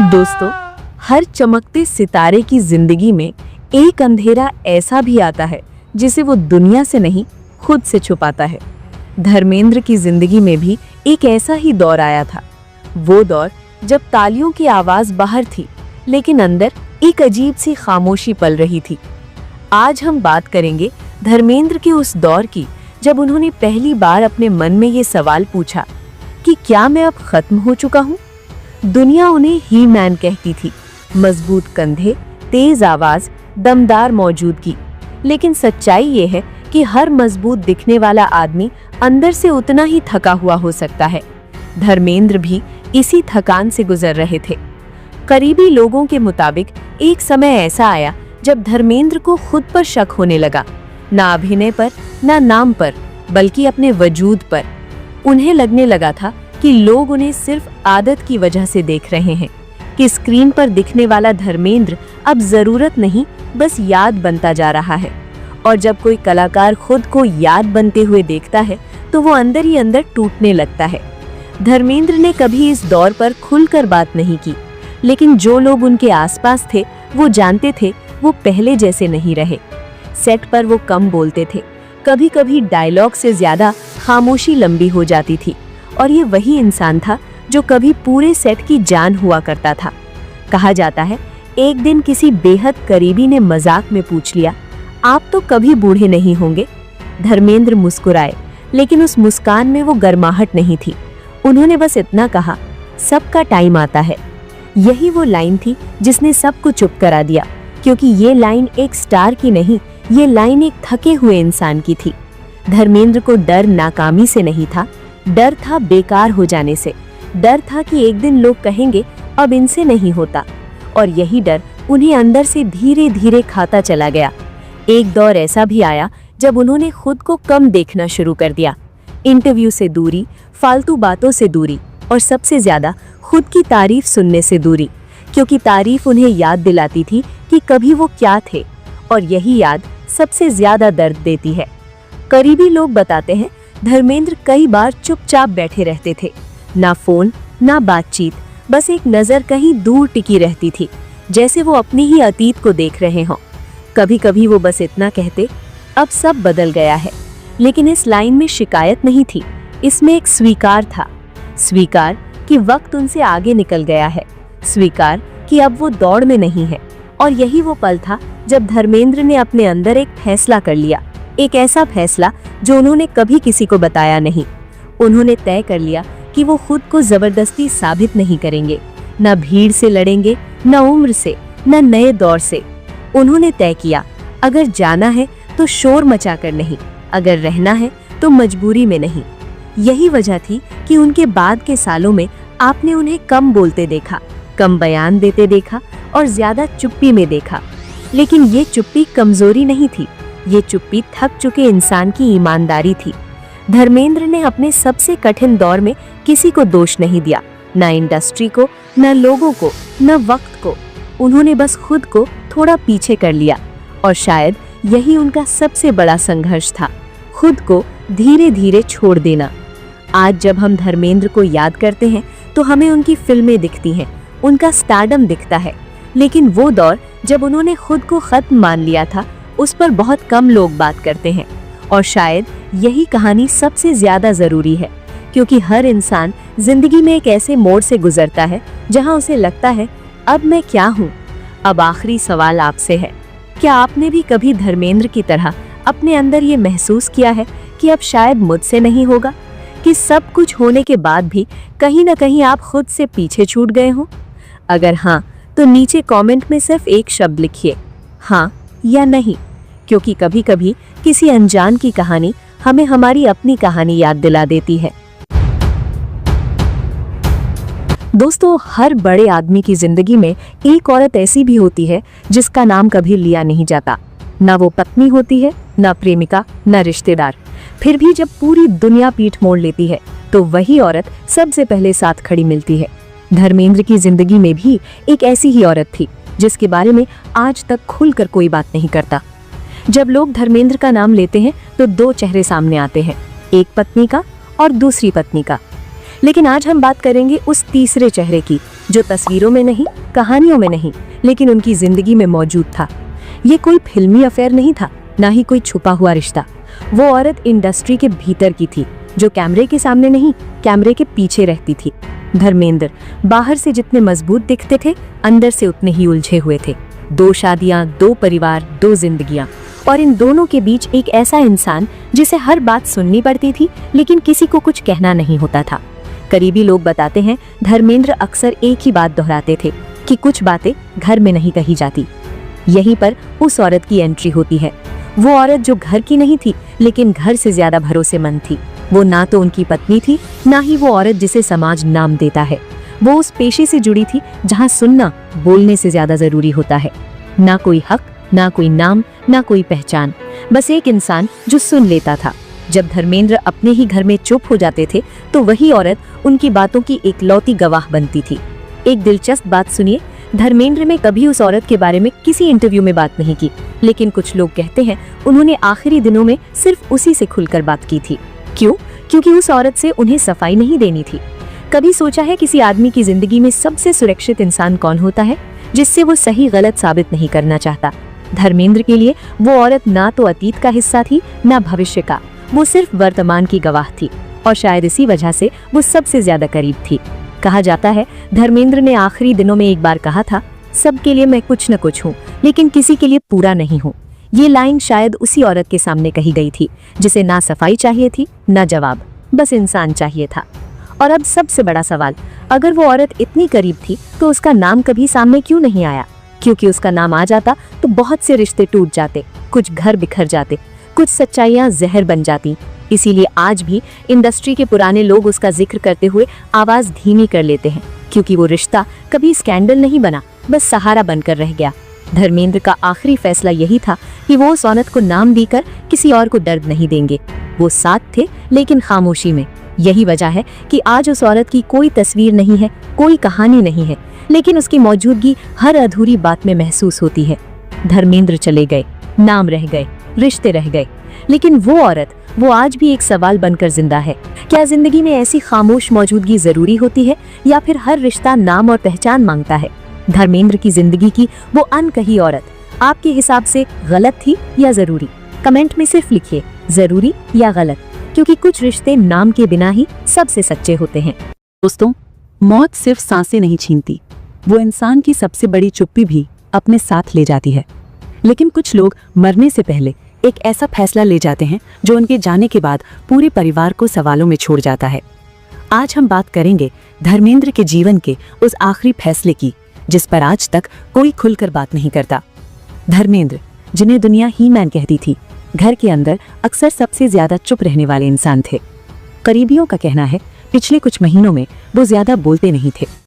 दोस्तों, हर चमकते सितारे की जिंदगी में एक अंधेरा ऐसा भी आता है जिसे वो दुनिया से नहीं खुद से छुपाता है। धर्मेंद्र की जिंदगी में भी एक ऐसा ही दौर आया था। वो दौर जब तालियों की आवाज बाहर थी लेकिन अंदर एक अजीब सी खामोशी पल रही थी। आज हम बात करेंगे धर्मेंद्र के उस दौर की जब उन्होंने पहली बार अपने मन में ये सवाल पूछा कि क्या मैं अब खत्म हो चुका हूँ। दुनिया उन्हें ही मैन कहती थी, मजबूत कंधे, तेज आवाज, दमदार मौजूदगी। लेकिन सच्चाई ये है कि हर मजबूत दिखने वाला आदमी अंदर से उतना ही थका हुआ हो सकता है। धर्मेंद्र भी इसी थकान से गुजर रहे थे। करीबी लोगों के मुताबिक एक समय ऐसा आया जब धर्मेंद्र को खुद पर शक होने लगा, ना अभिनय पर, ना नाम पर, बल्कि अपने वजूद पर। उन्हें लगने लगा था कि लोग उन्हें सिर्फ आदत की वजह से देख रहे हैं, कि स्क्रीन पर दिखने वाला धर्मेंद्र अब जरूरत नहीं, बस याद बनता जा रहा है। और जब कोई कलाकार खुद को याद बनते हुए देखता है तो वो अंदर ही अंदर टूटने लगता है। धर्मेंद्र ने कभी इस दौर पर खुलकर बात नहीं की, लेकिन जो लोग उनके आसपास थे वो जानते थे वो पहले जैसे नहीं रहे। सेट पर वो कम बोलते थे, कभी कभी डायलॉग से ज्यादा खामोशी लंबी हो जाती थी। और ये वही इंसान था जो कभी पूरे सेट की जान हुआ करता था। कहा जाता है एक दिन किसी बेहद करीबी ने मजाक में पूछ लिया, आप तो कभी बूढ़े नहीं होंगे। धर्मेंद्र मुस्कुराए, लेकिन उस मुस्कान में वो गर्माहट नहीं थी। उन्होंने बस इतना कहा, सबका टाइम आता है। यही वो लाइन थी जिसने सबको चुप करा दिया, क्योंकि ये लाइन एक स्टार की नहीं, ये लाइन एक थके हुए इंसान की थी। धर्मेंद्र को डर नाकामी से नहीं था, डर था बेकार हो जाने से। डर था कि एक दिन लोग कहेंगे अब इनसे नहीं होता। और यही डर उन्हें अंदर से धीरे धीरे खाता चला गया। एक दौर ऐसा भी आया जब उन्होंने खुद को कम देखना शुरू कर दिया। इंटरव्यू से दूरी, फालतू बातों से दूरी, और सबसे ज्यादा खुद की तारीफ सुनने से दूरी, क्योंकि तारीफ उन्हें याद दिलाती थी कि कभी वो क्या थे, और यही याद सबसे ज्यादा दर्द देती है। करीबी लोग बताते हैं धर्मेंद्र कई बार चुपचाप बैठे रहते थे, ना फोन ना बातचीत, बस एक नजर कहीं दूर टिकी रहती थी, जैसे वो अपनी ही अतीत को देख रहे हों। कभी कभी वो बस इतना कहते, अब सब बदल गया है। लेकिन इस लाइन में शिकायत नहीं थी, इसमें एक स्वीकार था। स्वीकार कि वक्त उनसे आगे निकल गया है, स्वीकार कि अब वो दौड़ में नहीं है। और यही वो पल था जब धर्मेंद्र ने अपने अंदर एक फैसला कर लिया, एक ऐसा फैसला जो उन्होंने कभी किसी को बताया नहीं। उन्होंने तय कर लिया कि वो खुद को जबरदस्ती साबित नहीं करेंगे, न भीड़ से लड़ेंगे, न उम्र से, न नए दौर से। उन्होंने तय किया, अगर जाना है तो शोर मचाकर नहीं, अगर रहना है तो मजबूरी में नहीं। यही वजह थी कि उनके बाद के सालों में आपने उन्हें कम बोलते देखा, कम बयान देते देखा, और ज्यादा चुप्पी में देखा। लेकिन ये चुप्पी कमजोरी नहीं थी, ये चुप्पी थक चुके इंसान की ईमानदारी थी। धर्मेंद्र ने अपने सबसे कठिन दौर में किसी को दोष नहीं दिया, न इंडस्ट्री को, न लोगों को, न वक्त को। उन्होंने बस खुद को थोड़ा पीछे कर लिया, और शायद यही उनका सबसे बड़ा संघर्ष था, खुद को धीरे धीरे छोड़ देना। आज जब हम धर्मेंद्र को याद करते हैं तो हमें उनकी फिल्में दिखती हैं, उनका स्टारडम दिखता है, लेकिन वो दौर जब उन्होंने खुद को खत्म मान लिया था, उस पर बहुत कम लोग बात करते हैं। और शायद यही कहानी सबसे ज्यादा जरूरी है, क्योंकि हर इंसान जिंदगी में एक ऐसे मोड़ से गुजरता है जहां उसे लगता है अब मैं क्या हूँ। अब आखिरी सवाल आपसे है, क्या आपने भी कभी धर्मेंद्र की तरह अपने अंदर ये महसूस किया है कि अब शायद मुझसे नहीं होगा, कि सब कुछ होने के बाद भी कहीं ना कहीं आप खुद से पीछे छूट गए हो? अगर हाँ, तो नीचे कमेंट में सिर्फ एक शब्द लिखिए, हाँ या नहीं, क्योंकि कभी कभी किसी अनजान की कहानी हमें हमारी अपनी कहानी याद दिला देती है। दोस्तों, हर बड़े आदमी की जिंदगी में एक औरत ऐसी भी होती है जिसका नाम कभी लिया नहीं जाता। ना वो पत्नी होती है, ना प्रेमिका, ना रिश्तेदार। फिर भी जब पूरी दुनिया पीठ मोड़ लेती है तो वही औरत सबसे पहले साथ खड़ी मिलती है। धर्मेंद्र की जिंदगी में भी एक ऐसी ही औरत थी जिसके बारे में आज तक खुलकर कोई बात नहीं करता। जब लोग धर्मेंद्र का नाम लेते हैं तो दो चेहरे सामने आते हैं, एक पत्नी का और दूसरी पत्नी का। लेकिन आज हम बात करेंगे उस तीसरे चेहरे की जो तस्वीरों में नहीं, कहानियों में नहीं, लेकिन उनकी जिंदगी में मौजूद था। ये कोई फिल्मी अफेयर नहीं था, ना ही कोई छुपा हुआ रिश्ता। वो औरत इंडस्ट्री के भीतर की थी, जो कैमरे के सामने नहीं, कैमरे के पीछे रहती थी। धर्मेंद्र बाहर से जितने मजबूत दिखते थे, अंदर से उतने ही उलझे हुए थे। 2 शादियां, 2 परिवार, 2 जिंदगियां, और इन दोनों के बीच एक ऐसा इंसान जिसे हर बात सुननी पड़ती थी, लेकिन किसी को कुछ कहना नहीं होता था। करीबी लोग बताते हैं, धर्मेंद्र अक्सर एक ही बात दोहराते थे कि कुछ बातें घर में नहीं कही जाती। यहीं पर उस औरत की एंट्री होती है। वो औरत जो घर की नहीं थी, लेकिन घर से ज्यादा भरोसेमंद थी। वो ना तो उनकी पत्नी थी, ना ही वो औरत जिसे समाज नाम देता है। वो उस पेशे से जुड़ी थी जहां सुनना बोलने से ज्यादा जरूरी होता है। ना कोई हक, ना कोई नाम, ना कोई पहचान, बस एक इंसान जो सुन लेता था। जब धर्मेंद्र अपने ही घर में चुप हो जाते थे, तो वही औरत उनकी बातों की एकलौती गवाह बनती थी। एक दिलचस्प बात सुनिए, धर्मेंद्र ने कभी उस औरत के बारे में किसी इंटरव्यू में बात नहीं की, लेकिन कुछ लोग कहते हैं उन्होंने आखिरी दिनों में सिर्फ उसी से खुलकर बात की थी। क्यों? क्योंकि उस औरत से उन्हें सफाई नहीं देनी थी। कभी सोचा है किसी आदमी की जिंदगी में सबसे सुरक्षित इंसान कौन होता है, जिससे वो सही गलत साबित नहीं करना चाहता? धर्मेंद्र के लिए वो औरत ना तो अतीत का हिस्सा थी, ना भविष्य का। वो सिर्फ वर्तमान की गवाह थी, और शायद इसी वजह से वो सबसे ज्यादा करीब थी। कहा जाता है, धर्मेंद्र ने आखिरी दिनों में एक बार कहा था, सबके लिए मैं कुछ न कुछ हूँ, लेकिन किसी के लिए पूरा नहीं हूँ। ये लाइन शायद उसी औरत के सामने कही गई थी, जिसे ना सफाई चाहिए थी, ना जवाब, बस इंसान चाहिए था। और अब सबसे बड़ा सवाल, अगर वो औरत इतनी करीब थी, तो उसका नाम कभी सामने क्यों नहीं आया? क्योंकि उसका नाम आ जाता तो बहुत से रिश्ते टूट जाते, कुछ घर बिखर जाते, कुछ सच्चाइयां जहर बन जाती। इसीलिए आज भी इंडस्ट्री के पुराने लोग उसका जिक्र करते हुए आवाज धीमी कर लेते हैं, क्योंकि वो रिश्ता कभी स्कैंडल नहीं बना, बस सहारा बनकर रह गया। धर्मेंद्र का आखिरी फैसला यही था कि वो उस औरत को नाम देकर किसी और को दर्द नहीं देंगे। वो साथ थे, लेकिन खामोशी में। यही वजह है कि आज उस औरत की कोई तस्वीर नहीं है, कोई कहानी नहीं है, लेकिन उसकी मौजूदगी हर अधूरी बात में महसूस होती है। धर्मेंद्र चले गए, नाम रह गए, रिश्ते रह गए, लेकिन वो औरत, वो आज भी एक सवाल बनकर जिंदा है। क्या जिंदगी में ऐसी खामोश मौजूदगी जरूरी होती है, या फिर हर रिश्ता नाम और पहचान मांगता है? धर्मेंद्र की जिंदगी की वो अनकही औरत आपके हिसाब से गलत थी या जरूरी? कमेंट में सिर्फ लिखिए, जरूरी या गलत, क्योंकि कुछ रिश्ते नाम के बिना ही सबसे सच्चे होते हैं। दोस्तों, मौत सिर्फ सांसें नहीं छीनती, वो इंसान की सबसे बड़ी चुप्पी भी अपने साथ ले जाती है। लेकिन कुछ लोग मरने से पहले एक ऐसा फैसला ले जाते हैं जो उनके जाने के बाद पूरे परिवार को सवालों में छोड़ जाता है। आज हम बात करेंगे धर्मेंद्र के जीवन के उस आखिरी फैसले की, जिस पर आज तक कोई खुलकर बात नहीं करता। धर्मेंद्र, जिन्हें दुनिया ही मैन कहती थी, घर के अंदर अक्सर सबसे ज्यादा चुप रहने वाले इंसान थे। करीबियों का कहना है, पिछले कुछ महीनों में वो ज्यादा बोलते नहीं थे,